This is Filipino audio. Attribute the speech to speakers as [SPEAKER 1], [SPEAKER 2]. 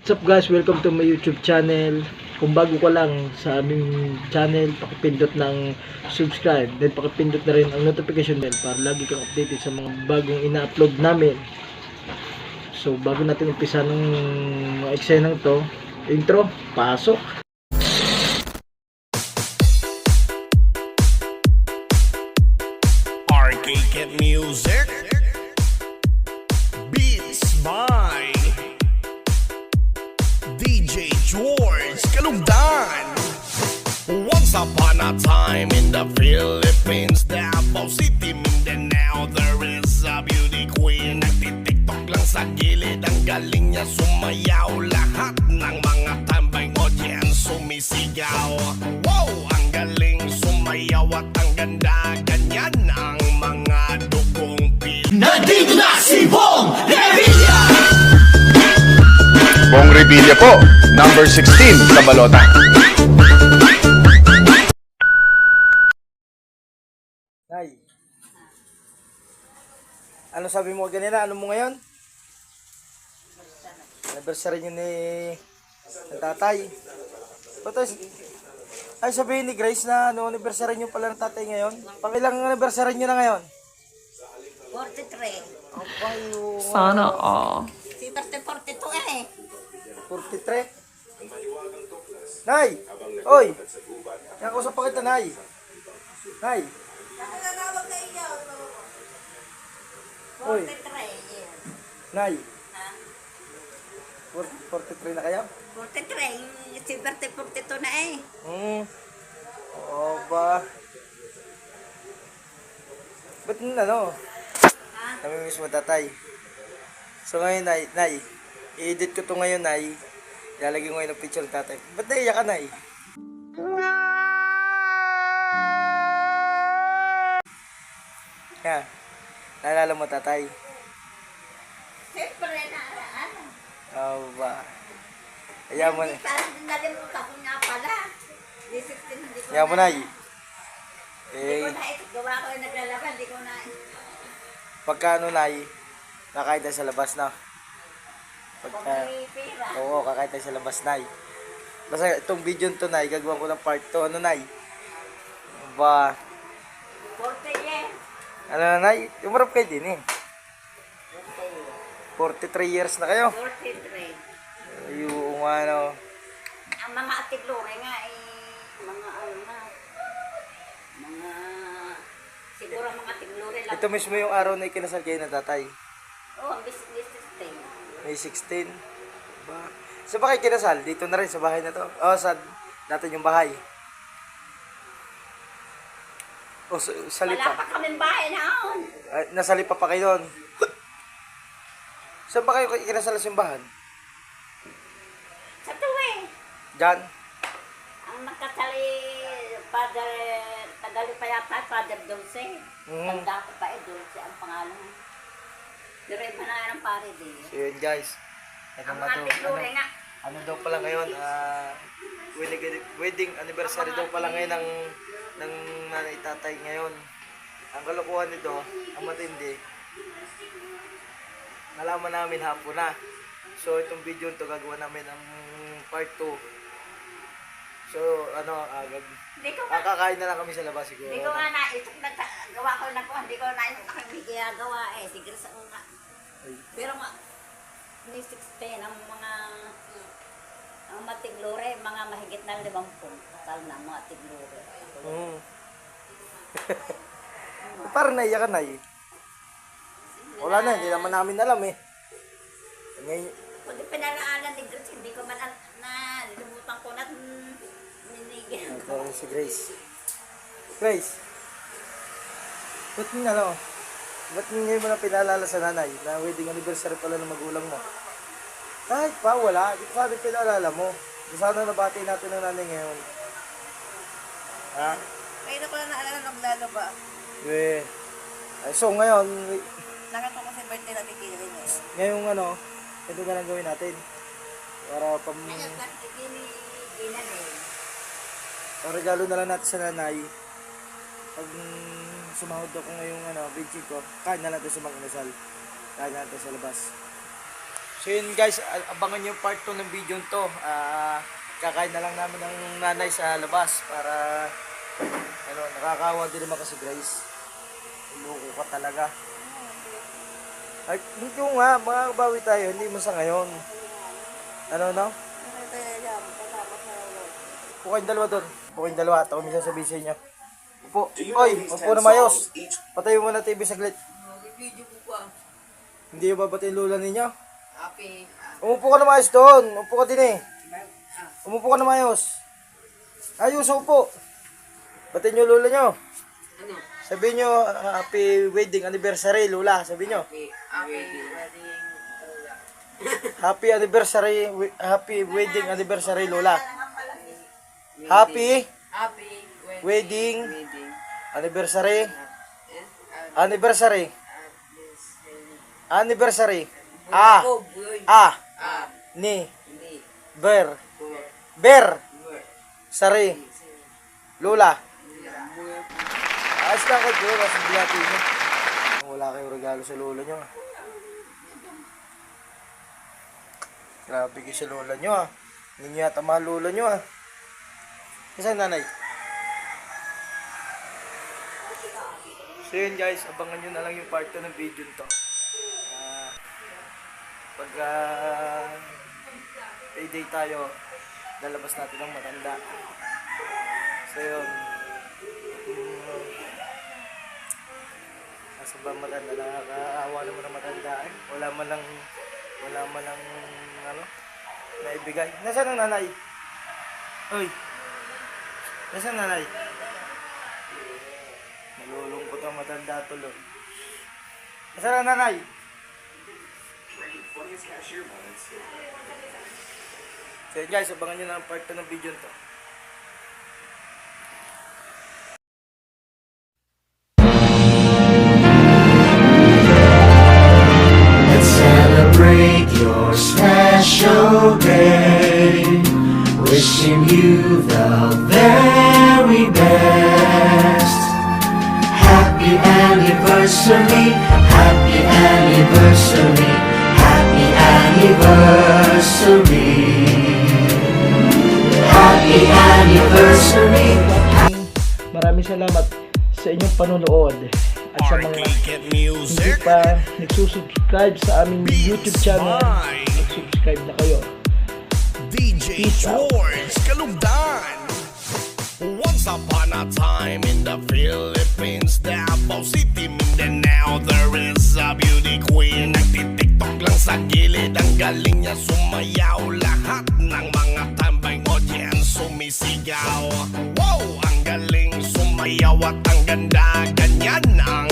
[SPEAKER 1] What's up guys? Welcome to my YouTube channel. Kung bago ka lang sa aming channel, pakipindot ng subscribe. Then pakipindot na rin ang notification bell para lagi kang updated sa mga bagong ina-upload namin. So bago natin umpisa ng mga eksenang to, intro, pasok!
[SPEAKER 2] Arcade music, beats by DJ George Kalugdan. Once upon a time in the Philippines, Davao City, Mindanao, there is a beauty queen. Nagtitiktok lang sa gilid, ang galing niya sumayaw. Lahat ng mga tambay audience sumisigaw. Wow, ang galing sumayaw at ang ganda. Ganyan ang mga dugong Pilipinas.
[SPEAKER 3] Nandito na si Bong Revilla!
[SPEAKER 4] Bong Revilla po, number 16 sa balota.
[SPEAKER 1] Nay, ano sabi mo ganina? Ano mo ngayon? Anniversary niyo ni ng tatay. Ay sabihin ni Grace na ano, anniversary niyo pala ng tatay ngayon? Pangilang anniversary niyo na ngayon?
[SPEAKER 5] 43.
[SPEAKER 6] Sana all.
[SPEAKER 5] Si 42 eh.
[SPEAKER 1] 43? Nay! Oy! Nakausap pa kita, Nay. Nay! Oy!
[SPEAKER 5] 43.
[SPEAKER 1] Nay! 43 na kayo?
[SPEAKER 5] 43. Si 42 na eh.
[SPEAKER 1] Oo ba? Ba't ano? Namimiss mo tatay. So ngayon, Nay, i-edit ko to ngayon, Nay. Ilalagay ko ngayon ng picture ng tatay. Ba't naiyak ka, Nay? Yan. Naalala mo, tatay?
[SPEAKER 5] Siyempre na ano.
[SPEAKER 1] Oo ba? Kaya mo,
[SPEAKER 5] Nalimutan ko nga pala. Di 16 hindi ko
[SPEAKER 1] kaya mo, Nay.
[SPEAKER 5] Hindi ko na ito. Gawa ko yung naglalaban. Hindi ko na.
[SPEAKER 1] Pagka ano, Nay, kakain tayo sa labas na.
[SPEAKER 5] Kung may pera.
[SPEAKER 1] Oo, kakain tayo sa labas, Nay. Basta itong video to, Nay, gagawin ko ng part 2. Ano, Nay? Ba,
[SPEAKER 5] 40 years.
[SPEAKER 1] ano na, Nay? Umarap kayo din eh. 43 years na kayo.
[SPEAKER 5] 43.
[SPEAKER 1] Yung ano.
[SPEAKER 5] Ang mga atiglore nga eh. Mga ano nga. Mga siguro mga atiglore lang.
[SPEAKER 1] Ito mismo yung araw na ikinasal kayo ng tatay.
[SPEAKER 5] Oh, ang business thing.
[SPEAKER 1] May 16. Ba? Sa ba kayo kinasal? Dito na rin sa bahay na to. Oh, sa natin yung bahay. Oh, sa
[SPEAKER 5] Wala
[SPEAKER 1] lipa.
[SPEAKER 5] pa kaming bahay naon.
[SPEAKER 1] Nasa lipa pa kayo doon. Saan ba kayo kinasal sa simbahan?
[SPEAKER 5] Sa tuwi.
[SPEAKER 1] Diyan?
[SPEAKER 5] Ang nakasali, Father, tagali pa yata, Father Dulce. Tanda ko pa eh, Dulce ang pangalan. Direct na nga ng pare din.
[SPEAKER 1] So yun guys. Ito
[SPEAKER 5] Ang
[SPEAKER 1] nga
[SPEAKER 5] mga
[SPEAKER 1] to.
[SPEAKER 5] tiglure nga.
[SPEAKER 1] Ano daw pala ngayon? Wedding anniversary daw pala ngayon ng nanay tatay ngayon. Ang kalokohan nito, ang matindi, nalaman namin hapon na. So itong video to gagawa namin ng part 2. So ano,
[SPEAKER 5] Hindi ko nga,
[SPEAKER 1] kakain na lang kami sa labas siguro.
[SPEAKER 5] hindi ko nga naisip, gawa ko na po, hindi ko naisip na kami ginagawa eh. Sige sa nga. Pero nga, may 16 ang mga tiglure, mga mahigit na 50. Kasal na mga tiglure.
[SPEAKER 1] Parang naiyak ka na eh. Wala na, hindi naman namin alam eh. Ngayon,
[SPEAKER 5] Kundi pinalaanan ni Grace, hindi ko man nalimutan ko na ninigyan ko.
[SPEAKER 1] ito si Grace. Grace, ba't ano? Ba't ngayon mo na pinaalala sa nanay na wedding anniversary pala ng magulang mo? Kahit pa, wala. Di pa rin pinaalala mo. Di sana nabati natin ng nanay ngayon. Ha?
[SPEAKER 5] Kaya ko na naalala naglalo ba?
[SPEAKER 1] Eh, so ngayon,
[SPEAKER 5] Nakita ko si birthday na bigay rin eh.
[SPEAKER 1] ngayong ano, ito na lang gawin natin. Para
[SPEAKER 5] Ayun, birthday ginan eh.
[SPEAKER 1] regalo na lang natin sa nanay. Pag sumahod ako ngayong video ko, kain na natin sa mga inasal. Kain na natin sa labas. So yun guys, abangan yung part 2 ng video to. Kakain na lang namin ng nanay sa labas para nakakawa din naman kasi Grace. Loko ka talaga. Ay, hindi ko nga, makabawi tayo, hindi mo sa ngayon. No? Upo kayong dalawa doon. Upo kayong dalawa, ito kami sasabihin sa inyo. Upo. Oy, upo na mayos. Patayin mo na TV saglit. Hindi yung babatiin lula ninyo? Umupo ka na mayos doon. Umupo ka din eh. Umupo ka na mayos. Ayos, upo. Batiin nyo lula nyo. Sabihin nyo, happy wedding anniversary, lula. Sabihin nyo. Happy anniversary, happy wedding anniversary, lola. Happy wedding anniversary. Anniversary. Ni. Sari. Lola. Ayos lang kayo, kasi bilati nyo. Wala kayong regalo sa lola nyo. Grabe kayo sa lola nyo ah. Hindi nyo yata mahal lola nyo ah. Kasi nanay? So yun guys, abangan nyo na lang yung part 2 ng video nito. Pagka payday tayo, lalabas natin ng matanda. So yun. Nasa ba matanda? Nakakaawa naman ng matanda eh. Wala man lang naibigay. Nasaan ang nanay? Uy! Nasaan nanay? Nalulungkot ang matanda tuloy. Nasaan ang nanay? So yun guys, abangan nyo na ang part 2 ng video nito.
[SPEAKER 3] Celebrate your special day. Wishing you the very best. Happy anniversary, happy anniversary, happy anniversary. Happy anniversary.
[SPEAKER 1] Maraming salamat sa inyong panonood. At sa mga hindi pa nagsusubscribe sa aming YouTube channel, mag-subscribe na kayo.
[SPEAKER 2] DJ George Kalugdan. Once upon a time in the Philippines, Davao City, Mindanao, there is a beauty queen. Nagtitiktok lang sa gilid, ang galing niya sumayaw. Lahat ng mga tambay audience sumisigaw. Wow, ang galing sumayaw at ang ganda, ganyan ang